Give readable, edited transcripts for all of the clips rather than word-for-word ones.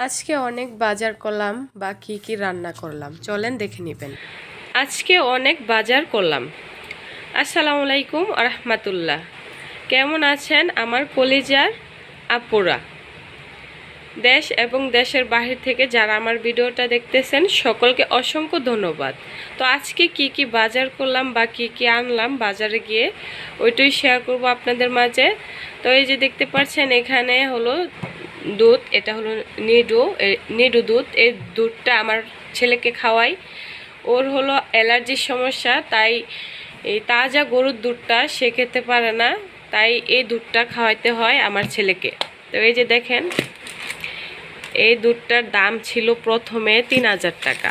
আজকে অনেক বাজার করলাম বা কি কি রান্না করলাম চলেন দেখে নেবেন। আজকে অনেক বাজার করলাম। আসসালামু আলাইকুম রাহমাতুল্লাহ। কেমন আছেন আমার কলিজার আপুরা? দেশ এবং দেশের বাহির থেকে যারা আমার ভিডিওটা দেখতেছেন সকলকে অসংখ্য ধন্যবাদ। তো আজকে কি কি বাজার করলাম বা কি কি আনলাম বাজারে গিয়ে ওইটাই শেয়ার করব আপনাদের মাঝে। তো এই যে দেখতে পাচ্ছেন এখানে হলো দুধ, এটা হলো নিডু দুধ। এই দুধটা আমার ছেলেকে খাওয়াই, ওর হলো অ্যালার্জির সমস্যা, তাই এই তাজা গরুর দুধটা সে খেতে পারে না, তাই এই দুধটা খাওয়াইতে হয় আমার ছেলেকে। তো এই যে দেখেন এই দুধটার দাম ছিল প্রথমে 3000 টাকা।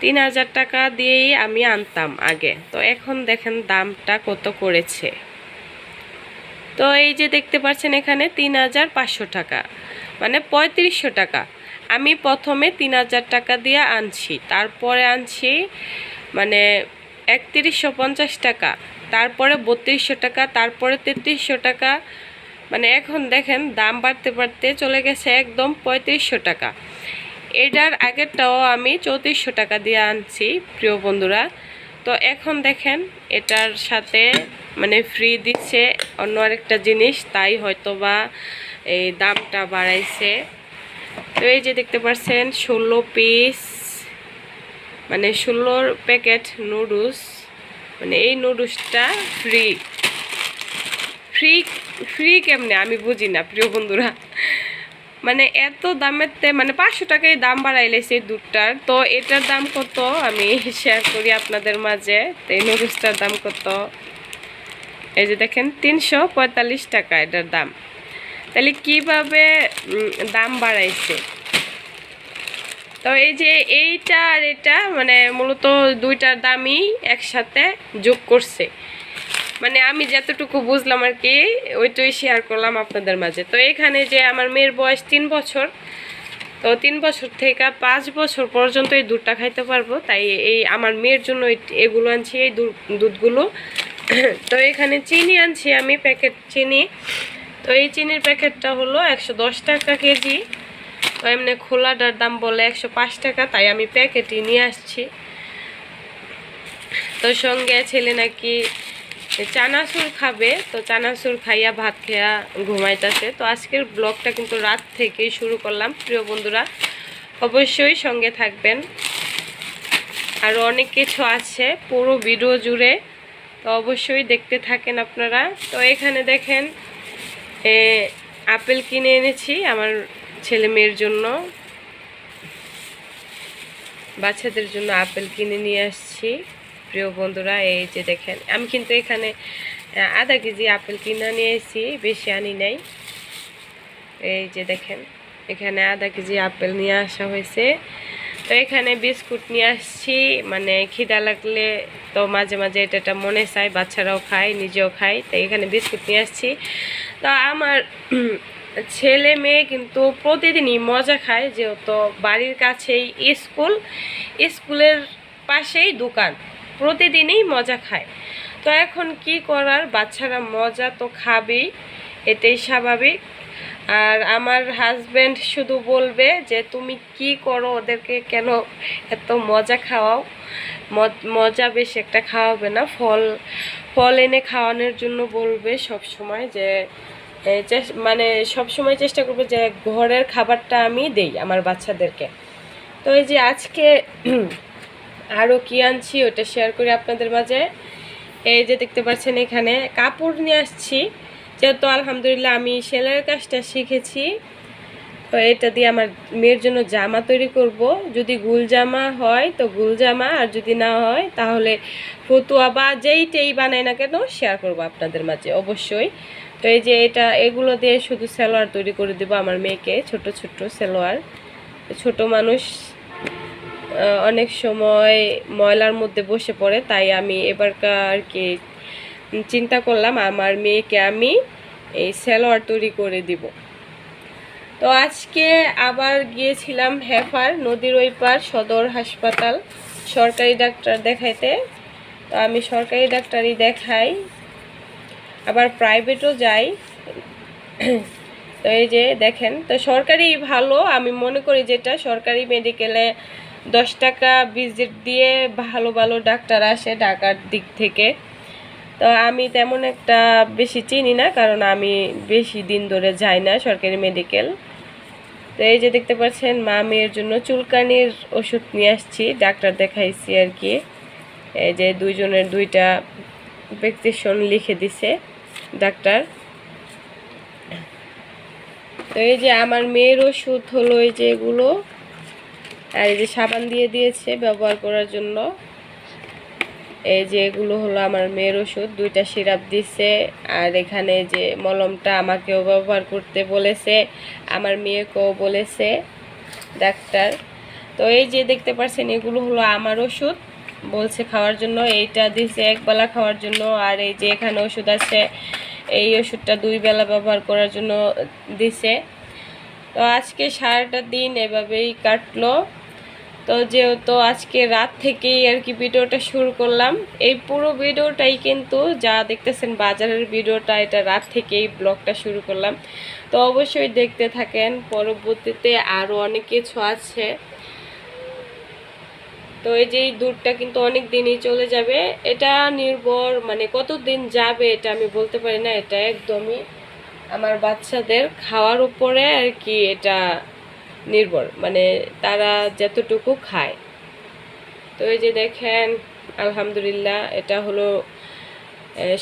3000 টাকা দিয়েই আমি আনতাম আগে, তো এখন দেখেন দামটা কত করেছে। তো এই যে দেখতে পাচ্ছেন এখানে 3500 টাকা, মানে 3500 টাকা। আমি প্রথমে 3000 টাকা দিয়ে আনছি, তারপরে আনছি মানে 3150 টাকা, তারপরে 3200 টাকা, তারপরে 3300 টাকা, মানে এখন দেখেন দাম বাড়তে বাড়তে চলে গেছে একদম 3500 টাকা। এটার আগেরটাও আমি 3400 টাকা দিয়ে আনছি প্রিয় বন্ধুরা। তো এখন দেখেন এটার সাথে মানে ফ্রি দিচ্ছে অন্য আরেকটা জিনিস, তাই হয়তোবা এই দামটা বাড়াইছে। তো এই যে দেখতে পাচ্ছেন 16 পিস মানে 16 প্যাকেট নুডলস, মানে এই নুডলসটা ফ্রি ফ্রি ফ্রি কেমনে আমি বুঝি না প্রিয় বন্ধুরা। মানে এত দামেতে মানে 500 টাকায় দাম বাড়াইলেছে এই দুধটার। তো এটার দাম কত আমি শেয়ার করি আপনাদের মাঝে। তো এই নুডলসটার দাম কত, এই যে দেখেন 345 টাকা এটার দাম। তাহলে কিভাবে দাম বাড়াইছে। তো এই যে এইটা আর এটা মানে মূলত দুইটার দামই একসাথে যোগ করছে, মানে আমি যতটুকু বুঝলাম আর কি ওইটাই শেয়ার করলাম আপনাদের মাঝে। তো এখানে যে আমার মেয়ের বয়স 3 বছর, তো 3 বছর থেকে 5 বছর পর্যন্ত এই দুধটা খাইতে পারবো, তাই এই আমার মেয়ের জন্য এগুলো আনছি, এই দুধগুলো। তো এখানে চিনি আনছি আমি, প্যাকেট চিনি। তো এই চিনির প্যাকেটটা হলো 110 টাকা কেজি। তো এমনি খোলাটার দাম বলে 105 টাকা, তাই আমি প্যাকেটই নিয়ে আসছি। তো সঙ্গে ছেলে নাকি চানাচুর খাবে, তো চানাচুর খাইয়া ভাত খেয়া ঘুমাইতেছে। তো আজকের ব্লগটা কিন্তু রাত থেকেই শুরু করলাম প্রিয় বন্ধুরা, অবশ্যই সঙ্গে থাকবেন। আর অনেক কিছু আছে পুরো ভিডিও জুড়ে, তো অবশ্যই দেখতে থাকেন আপনারা। তো এখানে দেখেন আপেল কিনে এনেছি আমার ছেলে মেয়ের জন্য, বাচ্চাদের জন্য আপেল কিনে নিয়ে আসছি প্রিয় বন্ধুরা। এই যে দেখেন আমি কিন্তু এখানে আধা কেজি আপেল কিনে নিয়ে এসেছি, বেশি আনি নাই। এই যে দেখেন এখানে আধা কেজি আপেল নিয়ে আসা হয়েছে। তো এখানে বিস্কুট নিয়ে আসছি, মানে খিদা লাগলে তো মাঝে মাঝে এটা মনে চায়, বাচ্চারাও খায় নিজেও খায়, তো এখানে বিস্কুট নিয়ে আসছি। তো আমার ছেলে মেয়ে কিন্তু প্রতিদিনই মজা খায়, যেহেতু বাড়ির কাছেই স্কুলের পাশেই দোকান, প্রতিদিনই মজা খায়। তো এখন কি করার, বাচ্চারা মজা তো খাবেই, এটাই স্বাভাবিক। আর আমার হাজব্যান্ড শুধু বলবে যে তুমি কি করো, ওদেরকে কেন এত মজা খাওয়াও, মজা বেশি একটা খাওয়াবে না, ফল এনে খাওয়ানোর জন্য বলবে সব সময়, যে মানে সব সময় চেষ্টা করবে যে ঘরের খাবারটা আমি দেই আমার বাচ্চাদেরকে। তো এই যে আজকে আরও কি আনছি ওটা শেয়ার করি আপনাদের মাঝে। এই যে দেখতে পাচ্ছেন এখানে কাপড় নিয়ে আসছি, যেহেতু আলহামদুলিল্লাহ আমি সেলাইয়ের কাজটা শিখেছি। তো এটা দিয়ে আমার মেয়ের জন্য জামা তৈরি করব, যদি গুল জামা হয় তো গুল জামা, আর যদি না হয় তাহলে ফতুয়া বা যেইটাই বানাই না কেন শেয়ার করব আপনাদের মাঝে অবশ্যই। তো এই যে এগুলো দিয়ে শুধু সালোয়ার তৈরি করে দেবো আমার মেয়েকে, ছোট ছোট সালোয়ার। ছোট মানুষ অনেক সময় ময়লার মধ্যে বসে পড়ে, তাই আমি এবারকার আর কি চিন্তা করলাম আমার মেয়েকে আমি এই সালোয়ার তৈরি করে দিব। তো আজকে আবার গিয়েছিলাম হেফার, নদীর ওই পার সদর হাসপাতাল, সরকারি ডাক্তার দেখাইতে। তো আমি সরকারি ডাক্তারই দেখাই, আবার প্রাইভেটও যাই। তো এই যে দেখেন, তো সরকারি ভালো আমি মনে করি, যেটা সরকারি মেডিকেলে 10 টাকা ভিজিট দিয়ে ভালো ভালো ডাক্তার আসে ঢাকার দিক থেকে। তো আমি তেমন একটা বেশি চিনি না, কারণ আমি বেশি দিন ধরে যাই না সরকারি মেডিকেল। তো এই যে দেখতে পাচ্ছেন মা মেয়ের জন্য চুলকানির ওষুধ নিয়ে আসছি, ডাক্তার দেখাইছি আর কি। এই যে দুইজনের দুইটা প্রেসক্রিপশন লিখে দিছে ডাক্তার। তো এই যে আমার মেয়ের ওষুধ হলো এই যে এগুলো, আর এই যে সাবান দিয়ে দিয়েছে ব্যবহার করার জন্য। এই যে এগুলো হলো আমার মেয়ের ওষুধ, 2টা সিরাপ দিছে। আর এখানে যে মলমটা আমাকেও ব্যবহার করতে বলেছে, আমার মেয়েকেও বলেছে ডাক্তার। তো এই যে দেখতে পাচ্ছেন এগুলো হলো আমার ওষুধ, বলছে খাওয়ার জন্য। এইটা দিছে একবেলা খাওয়ার জন্য, আর এই যে এখানে ওষুধ আছে, এই ওষুধটা 2 বেলা ব্যবহার করার জন্য দিছে। তো আজকে সারাটা দিন এভাবেই কাটলো। তো যেহেতু আজকে রাত থেকেই আর কি ভিডিওটা শুরু করলাম, এই পুরো ভিডিওটাই কিন্তু যা দেখতেছেন বাজারের ভিডিওটা, এটা রাত থেকেই ব্লগটা শুরু করলাম। তো অবশ্যই দেখতে থাকেন, পরবর্তীতে আরও অনেক কিছু আছে। তো এই যে এই দুধটা কিন্তু অনেক দিনই চলে যাবে, এটা নির্ভর মানে কতদিন যাবে এটা আমি বলতে পারি না, এটা একদমই আমার বাচ্চাদের খাওয়ার উপরে আর কি এটা নির্ভর, মানে তারা যতটুকু খায়। তো এই যে দেখেন আলহামদুলিল্লাহ, এটা হলো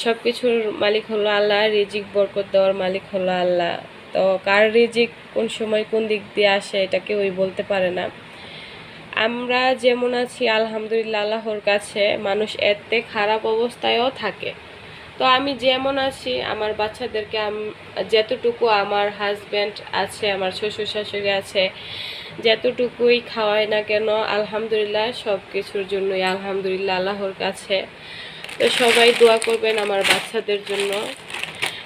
সব কিছুর মালিক হলো আল্লাহ, রিজিক বরকত দেওয়ার মালিক হলো আল্লাহ। তো কার রিজিক কোন সময় কোন দিক দিয়ে আসে এটা কেউই বলতে পারে না। আমরা যেমন আছি আলহামদুলিল্লাহ আল্লাহর কাছে, মানুষ এতে খারাপ অবস্থায়ও থাকে। তো আমি যেমন আছি আমার বাচ্চাদেরকে যতটুকু আমার হাজব্যান্ড আছে, আমার শ্বশুর শাশুড়ি আছে, যতটুকুই খাওয়াই না কেন আলহামদুলিল্লাহ, সব কিছুর জন্যই আলহামদুলিল্লাহ আল্লাহর কাছে। তো সবাই দোয়া করবেন আমার বাচ্চাদের জন্য।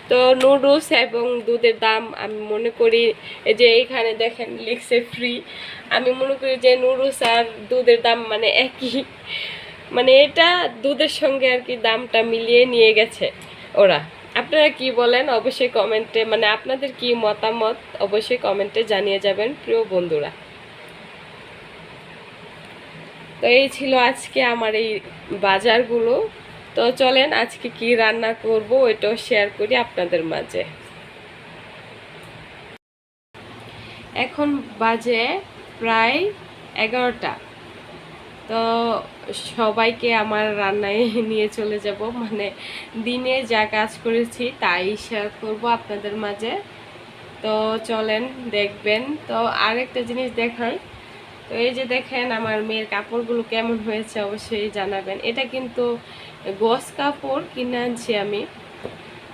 তো নুডলস এবং দুধের দাম আমি মনে করি, এই যে এইখানে দেখেন লিখছে ফ্রি, আমি মনে করি যে নুডলস আর দুধের দাম মানে একই, মানে এটা দুধের সঙ্গে আর কি দামটা মিলিয়ে নিয়ে গেছে ওরা। আপনারা কি বলেন অবশ্যই কমেন্টে, মানে আপনাদের কি মতামত অবশ্যই কমেন্টে জানিয়ে যাবেন প্রিয় বন্ধুরা। তো এই ছিল আজকে আমার এই বাজারগুলো। তো চলেন আজকে কি রান্না করব ওইটাও শেয়ার করি আপনাদের মাঝে। এখন বাজে প্রায় 11টা। তো সবাইকে আমার রান্নায় নিয়ে চলে যাব, মানে দিনে যা কাজ করেছি তাই শেয়ার করব আপনাদের মাঝে। তো চলেন দেখবেন। তো আরেকটা জিনিস দেখাই, তো এই যে দেখেন আমার মেয়ের কাপড়গুলো কেমন হয়েছে অবশ্যই জানাবেন। এটা কিন্তু গস কাপড় কিনে আনছি আমি,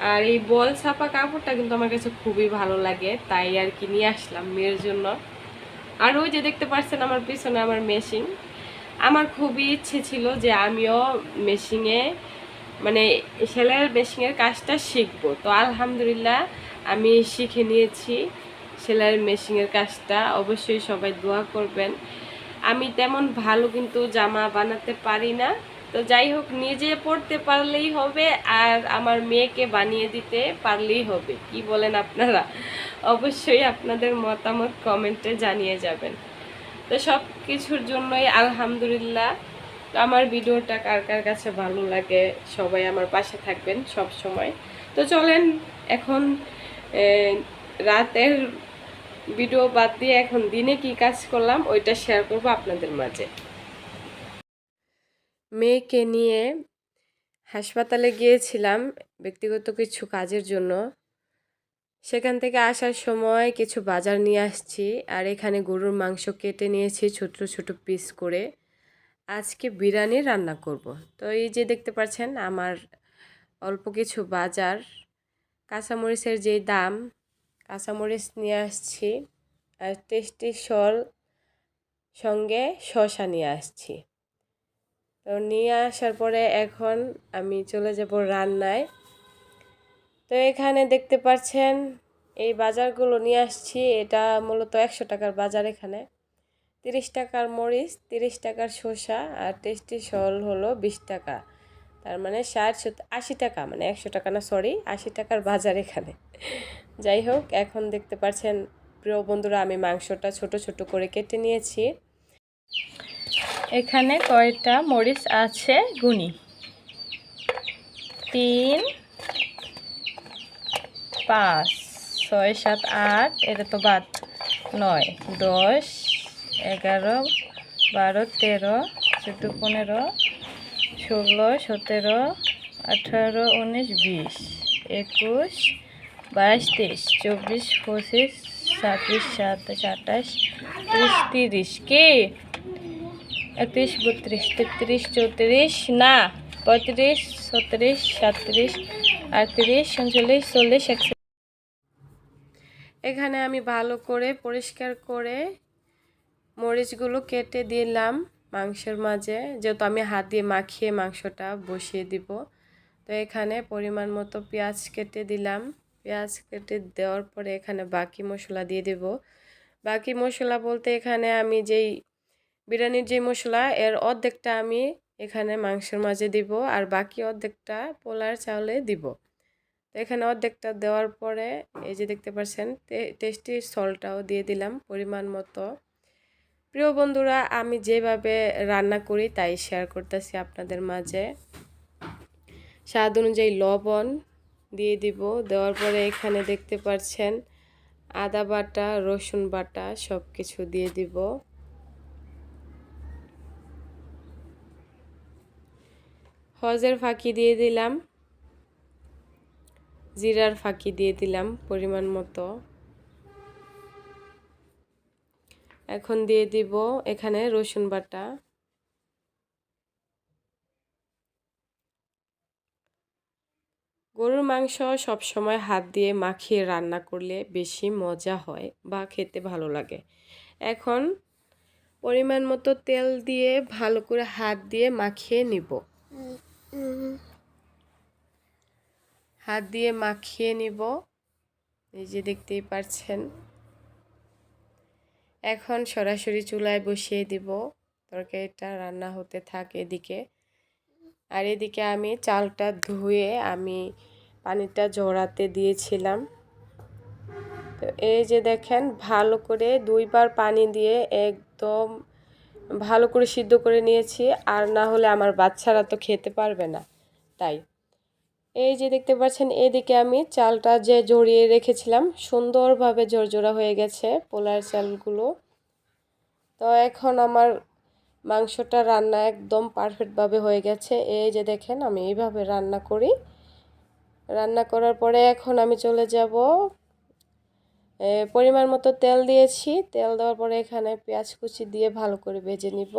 আর এই বল ছাপা কাপড়টা কিন্তু আমার কাছে খুবই ভালো লাগে, তাই আর কি নিয়ে আসলাম মেয়ের জন্য। আর ওই যে দেখতে পাচ্ছেন আমার পিছনে আমার মেশিন, আমার খুবই ইচ্ছে ছিল যে আমিও মেশিনে মানে সেলাইয়ের মেশিনের কাজটা শিখবো। তো আলহামদুলিল্লাহ আমি শিখে নিয়েছি সেলাইয়ের মেশিনের কাজটা। অবশ্যই সবাই দোয়া করবেন। আমি তেমন ভালো কিন্তু জামা বানাতে পারি না, তো যাই হোক নিজে পড়তে পারলেই হবে, আর আমার মেয়েকে বানিয়ে দিতে পারলেই হবে। কি বলেন আপনারা? অবশ্যই আপনাদের মতামত কমেন্টে জানিয়ে যাবেন। তো সব কিছুর জন্যই আলহামদুলিল্লাহ। তো আমার ভিডিওটা কার কার কাছে ভালো লাগে সবাই আমার পাশে থাকবেন সব সময়। তো চলেন এখন রাতের ভিডিও বাদ দিয়ে এখন দিনে কি কাজ করলাম ওইটা শেয়ার করব আপনাদের মাঝে। মেয়েকে নিয়ে হাসপাতালে গিয়েছিলাম ব্যক্তিগত কিছু কাজের জন্য। সেখান থেকে আসার সময় কিছু বাজার নিয়ে আসছি, আর এখানে গরুর মাংস কেটে নিয়েছি ছোট ছোট পিস করে। আজকে বিরিয়ানি রান্না করব। তো এই যে দেখতে পাচ্ছেন আমার অল্প কিছু বাজার, কাঁচামরিচের যে দাম, কাঁচামরিচ নিয়ে আসছি, আর টেস্টি সল সঙ্গে শসা নিয়ে আসছি। তো নিয়ে আসার পরে এখন আমি চলে যাব রান্নায়। তো এখানে দেখতে পাচ্ছেন এই বাজারগুলো নিয়ে আসছি, এটা মূলত 100 টাকার বাজার। এখানে 30 টাকার মরিচ, 30 টাকার শসা, আর টেস্টি সল হলো 20 টাকা। তার মানে 60 80 টাকা, মানে 100 টাকা না, সরি 80 টাকার বাজার এখানে। যাই হোক, এখন দেখতে পাচ্ছেন প্রিয় বন্ধুরা, আমি মাংসটা ছোট ছোট করে কেটে নিয়েছি। এখানে কয়টা মরিচ আছে গুনি, 3 5 6 7 8, এটা তো বাদ, 9 10 11 12 13 14 15 16 17 18 19 20 21 22 23 24 25 26 27 28 30 কি 31 32 33 34 না 35 36 37 38 39 40 41। এখানে আমি ভালো করে পরিষ্কার করে মরিচগুলো কেটে দিলাম মাংসের মাঝে, যেহেতু আমি হাত দিয়ে মাখিয়ে মাংসটা বসিয়ে দিব। তো এখানে পরিমাণ মতো পেঁয়াজ কেটে দিলাম। পেঁয়াজ কেটে দেওয়ার পরে এখানে বাকি মশলা দিয়ে দেব। বাকি মশলা বলতে এখানে আমি যেই বিরিয়ানির যে মশলা, এর অর্ধেকটা আমি এখানে মাংসের মাঝে দিব, আর বাকি অর্ধেকটা পোলার চাউলে দিব। তো এখানে অর্ধেকটা দেওয়ার পরে এই যে দেখতে পাচ্ছেন টেস্টি সল্টটাও দিয়ে দিলাম পরিমাণ মতো। প্রিয় বন্ধুরা, আমি যেভাবে রান্না করি তাই শেয়ার করতেছি আপনাদের মাঝে। স্বাদ অনুযায়ী লবণ দিয়ে দিব। দেওয়ার পরে এখানে দেখতে পাচ্ছেন আদা বাটা, রসুন বাটা সব কিছু দিয়ে দিব। হজের ফাঁকি দিয়ে দিলাম, জিরার ফাঁকি দিয়ে দিলাম পরিমাণ মতো। এখন দিয়ে দিব এখানে রসুন বাটা। গরুর মাংস সব সময় হাত দিয়ে মাখিয়ে রান্না করলে বেশি মজা হয় বা খেতে ভালো লাগে। এখন পরিমাণ মতো তেল দিয়ে ভালো করে হাত দিয়ে মাখিয়ে নিব। হাত দিয়ে মাখিয়ে নিব, এই যে দেখতেই পাচ্ছেন। এখন সরাসরি চুলায় বসিয়ে দিব, তরকারিটা রান্না হতে থাকে এদিকে। আর এদিকে আমি চালটা ধুয়ে আমি পানিটা ঝরাতে দিয়েছিলাম। তো এই যে দেখেন, ভালো করে 2 বার পানি দিয়ে একদম ভালো করে সিদ্ধ করে নিয়েছি, আর না হলে আমার বাচ্চারা তো খেতে পারবে না। তাই এই যে দেখতে পাচ্ছেন, এদিকে আমি চালটা যে ঝরিয়ে রেখেছিলাম সুন্দরভাবে ঝরঝরা হয়ে গেছে পোলার চালগুলো। তো এখন আমার মাংসটা রান্না একদম পারফেক্টভাবে হয়ে গেছে। এই যে দেখেন, আমি এইভাবে রান্না করি। রান্না করার পরে এখন আমি চলে যাব, পরিমাণ মতো তেল দিয়েছি। তেল দেওয়ার পরে এখানে পেঁয়াজ কুচি দিয়ে ভালো করে ভেজে নিব।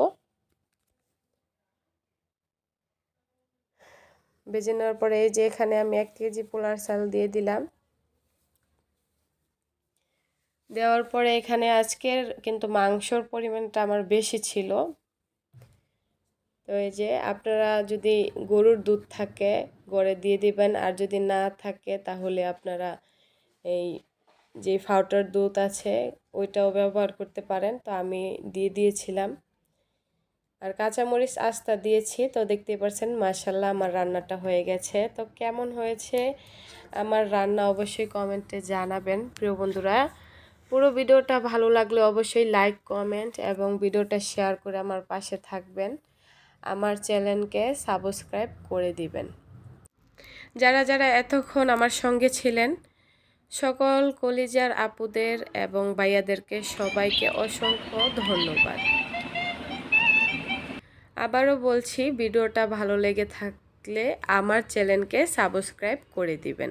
ভেজে নেওয়ার পরে এই যে এখানে আমি 1 কেজি পোলার চাল দিয়ে দিলাম। দেওয়ার পরে এখানে আজকের কিন্তু মাংসর পরিমাণটা আমার বেশি ছিল। তো এই যে আপনারা যদি গরুর দুধ থাকে গড়ে দিয়ে দিবেন, আর যদি না থাকে তাহলে আপনারা এই যে ফাউটার দুধ আছে ওইটাও ব্যবহার করতে পারেন। তো আমি দিয়ে দিয়েছিলাম, আর কাঁচামরিচ আস্তা দিয়েছি। তো দেখতেই পাচ্ছেন মাশাআল্লাহ আমার রান্নাটা হয়ে গেছে। তো কেমন হয়েছে আমার রান্না অবশ্যই কমেন্টে জানাবেন প্রিয় বন্ধুরা। পুরো ভিডিওটা ভালো লাগলে অবশ্যই লাইক, কমেন্ট এবং ভিডিওটা শেয়ার করে আমার পাশে থাকবেন। আমার চ্যানেলকে সাবস্ক্রাইব করে দিবেন। যারা যারা এতক্ষণ আমার সঙ্গে ছিলেন, সকল কলিজার আপুদের এবং ভাইয়াদেরকে সবাইকে অসংখ্য ধন্যবাদ। আবারও বলছি, ভিডিওটা ভালো লেগে থাকলে আমার চ্যানেলকে সাবস্ক্রাইব করে দিবেন।